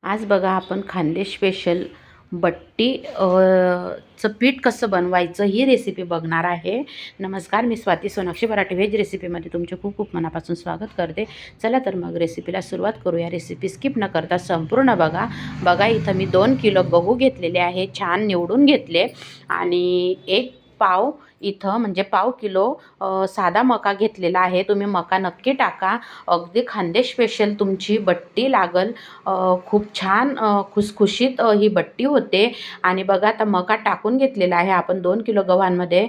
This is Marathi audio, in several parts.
आज बघा आपण खानदेश स्पेशल बट्टी चं पीठ कसं बनवायचं ही रेसिपी बघणार आहे. नमस्कार, मी स्वाती सोनाक्षी मराठी व्हेज रेसिपीमध्ये तुमचे खूप खूप मनापासून स्वागत करते. चला तर मग रेसिपीला सुरुवात करूया. रेसिपी स्किप न करता संपूर्ण बघा. इथं मी 2 किलो गहू घेतलेले आहे, छान निवडून घेतले. आणि एक पाव इथं म्हणजे पाव किलो साधा मका घेतलेला आहे. तुम्ही मका नक्की टाका, अगदी खानदेश स्पेशल तुमची बट्टी लागल. खूप छान खुसखुशीत ही बट्टी होते. आणि बघा आता मका टाकून घेतलेला आहे आपण 2 किलो गव्हांमध्ये.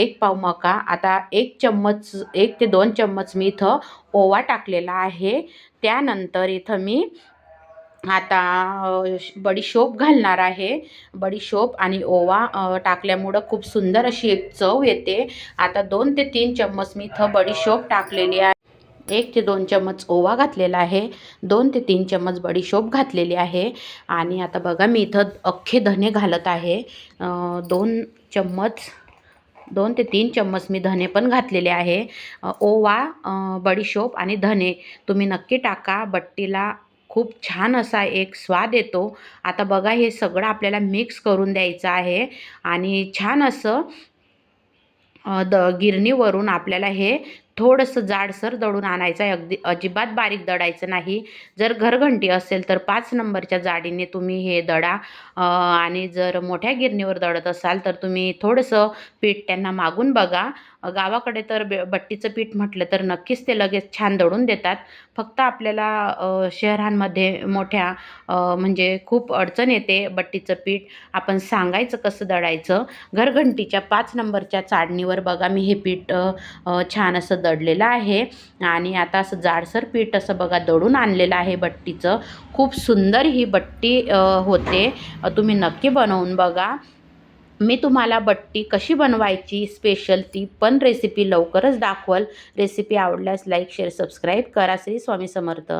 1 पाव मका. आता 1 ते 2 चम्मच मी इथं ओवा टाकलेला आहे. त्यानंतर इथं मी आता बडीशोप घालणार आहे. बडीशोप आणि ओवा टाकल्यामुळं खूप सुंदर अशी एक चव येते. आता 2 ते 3 चम्मच मी इथं बडीशोप टाकलेली आहे. 1 ते 2 चम्मच ओवा घातलेला आहे. 2 ते 3 चम्मच बडीशोप घातलेली आहे. आणि आता बघा मी इथं अख्खे धने घालत आहे. 2 चम्मच 2 ते 3 चम्मच मी धने पण घातलेले आहे. ओवा, बडीशोप आणि धने तुम्ही नक्की टाका. बट्टीला खूप छान असा एक स्वाद येतो. आता बघा हे सगळं आपल्याला मिक्स करून द्यायचं आहे. आणि छान असं गिरणीवरून आपल्याला हे थोडंसं जाडसर दळून आणायचं आहे. अगदी अजिबात बारीक दळायचं नाही. जर घरघंटी असेल तर 5 नंबरच्या जाडीने तुम्ही हे दळा. आणि जर मोठ्या गिरणीवर दळत असाल तर तुम्ही थोडंसं पीठ त्यांना मागून बघा. गावाकडे तर बट्टीचं पीठ म्हटलं तर नक्कीच ते लगेच छान दळून देतात. फक्त आपल्याला शहरांमध्ये मोठ्या म्हणजे खूप अडचण येते बट्टीचं पीठ आपण सांगायचं कसं दळायचं. घरघंटीच्या 5 नंबरच्या चाळणीवर बघा मी हे पीठ छान असं दळलेलं आहे. आणि आता असं जाडसर पीठ असं बघा दळून आणलेलं आहे बट्टीचं. खूप सुंदर ही बट्टी होते. तुम्ही नक्की बनवून बघा. मी तुम्हाला बट्टी कशी बनवायची स्पेशल ती पण रेसिपी लवकरच दाखवल. रेसिपी आवडल्यास लाईक, शेअर, सबस्क्राईब करा. श्री स्वामी समर्थ.